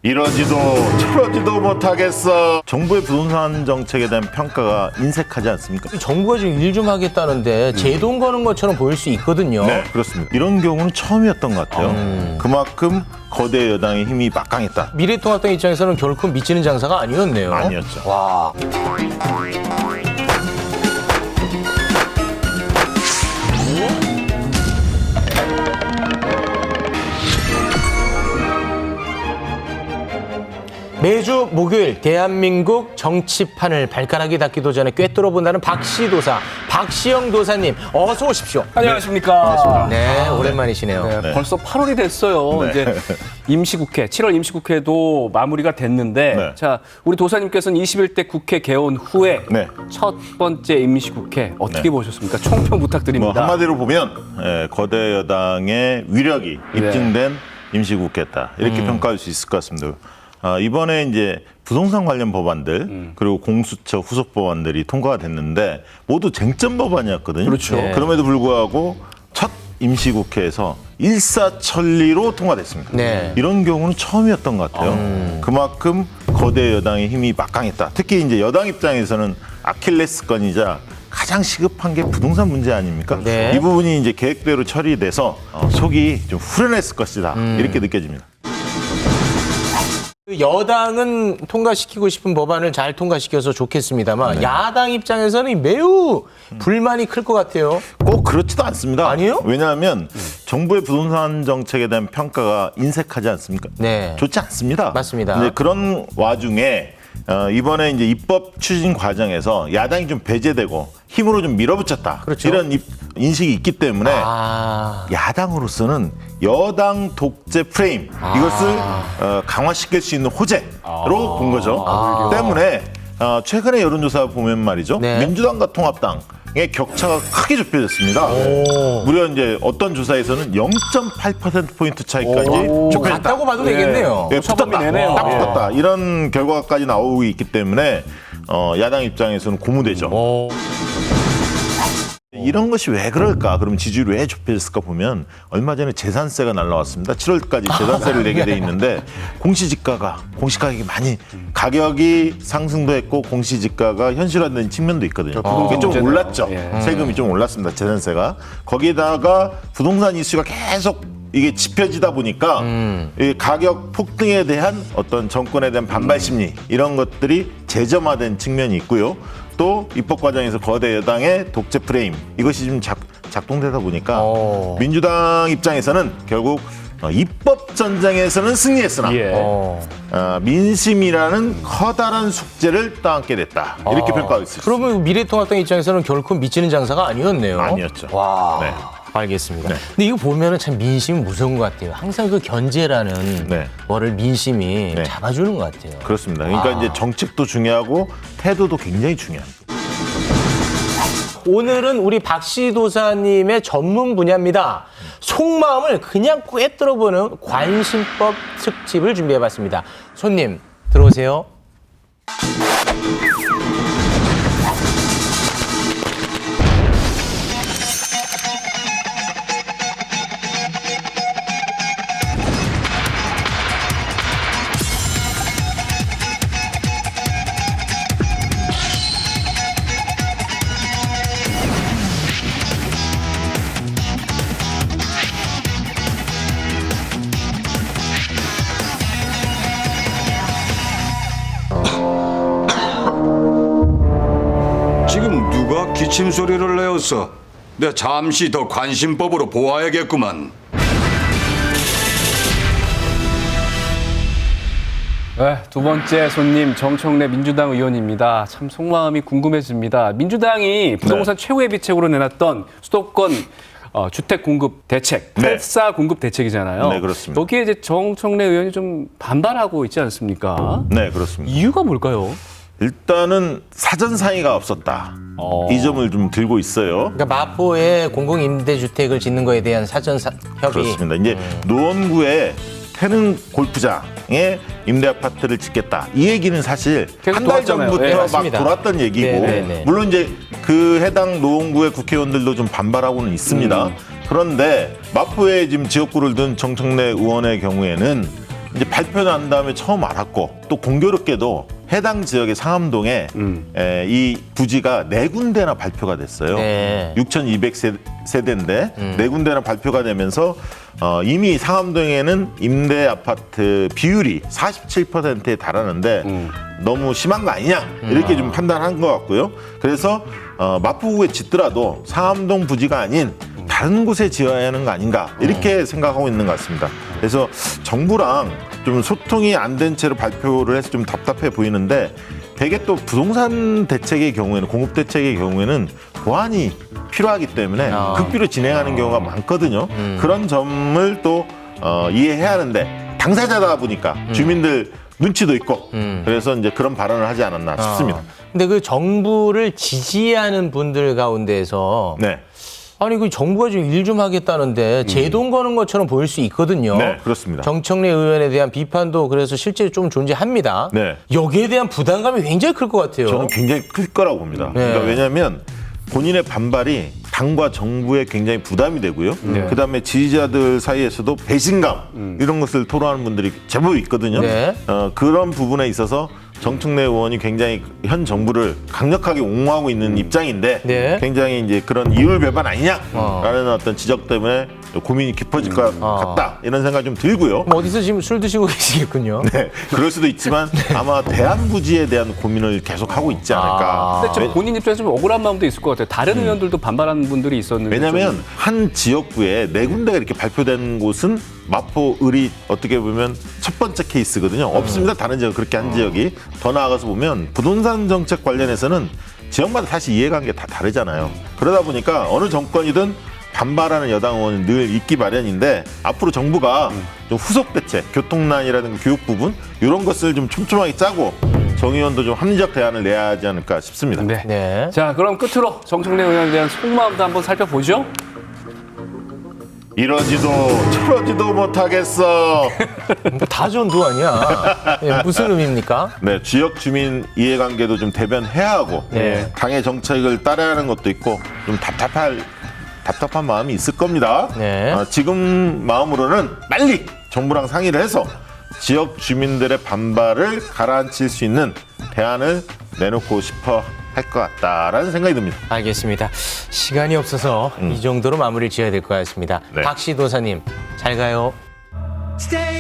이러지도 저러지도 못하겠어. 정부의 부동산 정책에 대한 평가가 인색하지 않습니까? 정부가 지금 일 좀 하겠다는데 제동 거는 것처럼 보일 수 있거든요. 네, 그렇습니다. 이런 경우는 처음이었던 것 같아요. 그만큼 거대 여당의 힘이 막강했다. 미래통합당 입장에서는 결코 미치는 장사가 아니었네요. 아니었죠. 와. 매주 목요일 대한민국 정치판을 발가락이 닿기도 전에 꿰뚫어 본다는 박시도사 박시영 도사님 어서 오십시오. 안녕하십니까. 네, 오랜만이시네요. 네, 벌써 8월이 됐어요. 네. 이제 임시국회, 7월 임시국회도 마무리가 됐는데 네. 자, 우리 도사님께서는 21대 국회 개원 후에 네. 첫 번째 임시국회 어떻게 네. 보셨습니까? 총평 부탁드립니다. 뭐 한마디로 보면 거대 여당의 위력이 입증된 임시국회다 이렇게 평가할 수 있을 것 같습니다. 이번에 이제 부동산 관련 법안들 그리고 공수처 후속 법안들이 통과가 됐는데 모두 쟁점 법안이었거든요. 그렇죠. 네. 그럼에도 불구하고 첫 임시국회에서 일사천리로 통과됐습니다. 네. 이런 경우는 처음이었던 것 같아요. 그만큼 거대 여당의 힘이 막강했다. 특히 이제 여당 입장에서는 아킬레스건이자 가장 시급한 게 부동산 문제 아닙니까? 네. 이 부분이 이제 계획대로 처리돼서 속이 좀 후련했을 것이다. 이렇게 느껴집니다. 여당은 통과시키고 싶은 법안을 잘 통과시켜서 좋겠습니다만 야당 입장에서는 매우 불만이 클 것 같아요. 꼭 그렇지도 않습니다. 아니에요? 왜냐하면 정부의 부동산 정책에 대한 평가가 인색하지 않습니까? 네. 좋지 않습니다. 맞습니다. 근데 그런 와중에 이번에 이제 입법 추진 과정에서 야당이 좀 배제되고 힘으로 좀 밀어붙였다. 그렇죠. 이런 인식이 있기 때문에 야당으로서는 여당 독재 프레임 이것을 강화시킬 수 있는 호재로 본 거죠. 때문에 최근에 여론조사 보면 말이죠. 네. 민주당과 통합당의 격차가 크게 좁혀졌습니다. 무려 이제 어떤 조사에서는 0.8%포인트 차이까지 좁혀졌다. 같다고 봐도 되겠네요. 예, 붙었다. 내네요. 딱 붙었다. 이런 결과까지 나오고 있기 때문에 야당 입장에서는 고무되죠. 이런 것이 왜 그럴까? 그럼 지지율이 왜 좁혀졌을까 보면 얼마 전에 재산세가 날라왔습니다. 7월까지 재산세를 내게 돼 있는데 공시가격이 많이 가격이 상승도 했고 공시지가가 현실화된 측면도 있거든요. 그게 좀 문제네요. 올랐죠. 예. 세금이 좀 올랐습니다. 재산세가. 거기에다가 부동산 이슈가 계속 이게 짚혀지다 보니까 이 가격 폭등에 대한 어떤 정권에 대한 반발 심리 이런 것들이 재점화된 측면이 있고요. 또 입법 과정에서 거대 여당의 독재 프레임 이것이 좀 작동되다 보니까 민주당 입장에서는 결국 입법 전쟁에서는 승리했으나 민심이라는 커다란 숙제를 떠안게 됐다. 이렇게 평가하고 있습니다. 그러면 미래통합당 입장에서는 결코 미치는 장사가 아니었네요. 아니었죠. 와. 네. 알겠습니다. 네. 근데 이거 보면은 참 민심이 무서운 것 같아요. 항상 그 견제라는 네. 거를 민심이 네. 잡아주는 것 같아요. 그렇습니다. 그러니까 이제 정책도 중요하고 태도도 굉장히 중요합니다. 오늘은 우리 박시도사님의 전문 분야입니다. 속마음을 그냥 꿰뚫어보는 관심법 특집을 준비해봤습니다. 손님 들어오세요. 지금 누가 기침 소리를 내었어? 내가 잠시 더 관심법으로 보아야겠구만. 네, 두 번째 손님 정청래 민주당 의원입니다. 참 속마음이 궁금해집니다. 민주당이 부동산 최후의 비책으로 내놨던 수도권 주택 공급 대책, 네. 8사 공급 대책이잖아요. 네, 그렇습니다. 여기에 이제 정청래 의원이 좀 반발하고 있지 않습니까? 네, 그렇습니다. 이유가 뭘까요? 일단은 사전 상의가 없었다. 이 점을 좀 들고 있어요. 그러니까 마포에 공공임대주택을 짓는 거에 대한 사전 협의. 그렇습니다. 이제 노원구에 태릉 골프장에 임대 아파트를 짓겠다. 이 얘기는 사실 계속 한 달 돌았잖아요. 전부터 네, 막 맞습니다. 돌았던 얘기고 네. 물론 이제 그 해당 노원구의 국회의원들도 좀 반발하고는 있습니다. 그런데 마포에 지금 지역구를 둔 정청래 의원의 경우에는 이제 발표 난 다음에 처음 알았고 또 공교롭게도 해당 지역의 상암동에 이 부지가 4군데나 발표가 됐어요. 네. 6,200세대인데 4군데나 발표가 되면서 이미 상암동에는 임대 아파트 비율이 47%에 달하는데 너무 심한 거 아니냐 이렇게 좀 판단한 것 같고요. 그래서 마포구에 짓더라도 상암동 부지가 아닌 다른 곳에 지어야 하는 거 아닌가 이렇게 생각하고 있는 것 같습니다. 그래서 정부랑 좀 소통이 안 된 채로 발표를 해서 좀 답답해 보이는데 되게 또 부동산 대책의 경우에는 공급 대책의 경우에는 보완이 필요하기 때문에 극비로 진행하는 경우가 많거든요. 그런 점을 또 이해해야 하는데 당사자다 보니까 주민들 눈치도 있고 그래서 이제 그런 발언을 하지 않았나 싶습니다. 근데 그 정부를 지지하는 분들 가운데에서 네. 아니 그 정부가 좀 일 좀 하겠다는데 제동 거는 것처럼 보일 수 있거든요. 네, 그렇습니다. 정청래 의원에 대한 비판도 그래서 실제로 좀 존재합니다. 네. 여기에 대한 부담감이 굉장히 클 것 같아요. 저는 굉장히 클 거라고 봅니다. 네. 그러니까 왜냐하면 본인의 반발이 당과 정부에 굉장히 부담이 되고요. 그다음에 지지자들 사이에서도 배신감 이런 것을 토로하는 분들이 제법 있거든요. 네. 그런 부분에 있어서 정청래 의원이 굉장히 현 정부를 강력하게 옹호하고 있는 입장인데 네. 굉장히 이제 그런 이율배반 아니냐라는 어떤 지적 때문에 고민이 깊어질 것 같다 이런 생각이 좀 들고요. 뭐 어디서 지금 술 드시고 계시겠군요. 네, 그럴 수도 있지만 아마 대안 부지에 대한 고민을 계속 하고 있지 않을까. 근데 좀 본인 입장에서 좀 억울한 마음도 있을 것 같아요. 다른 의원들도 반발하는 분들이 있었는데. 왜냐하면 좀- 한 지역구에 4군데가 이렇게 발표된 곳은 마포, 을이 어떻게 보면 첫 번째 케이스거든요. 없습니다. 다른 지역 그렇게 한 지역이. 더 나아가서 보면 부동산 정책 관련해서는 지역마다 사실 이해관계 다 다르잖아요. 그러다 보니까 어느 정권이든 반발하는 여당 의원이 늘 있기 마련인데 앞으로 정부가 좀 후속 대책, 교통난이라든가 교육 부분 이런 것을 좀 촘촘하게 짜고 정 의원도 좀 합리적 대안을 내야 하지 않을까 싶습니다. 네. 네. 자, 그럼 끝으로 정청래 의원에 대한 속마음도 한번 살펴보죠. 이러지도 저러지도 못하겠어. 다 전두 아니야. 예, 무슨 의미입니까? 네, 지역 주민 이해관계도 좀 대변해야 하고 네. 당의 정책을 따라야 하는 것도 있고 좀 답답한 마음이 있을 겁니다. 네. 지금 마음으로는 빨리 정부랑 상의를 해서 지역 주민들의 반발을 가라앉힐 수 있는 대안을 내놓고 싶어 할 것 같다라는 생각이 듭니다. 알겠습니다. 시간이 없어서 이 정도로 마무리를 지어야 될 것 같습니다. 네. 박씨 도사님, 잘 가요. Stay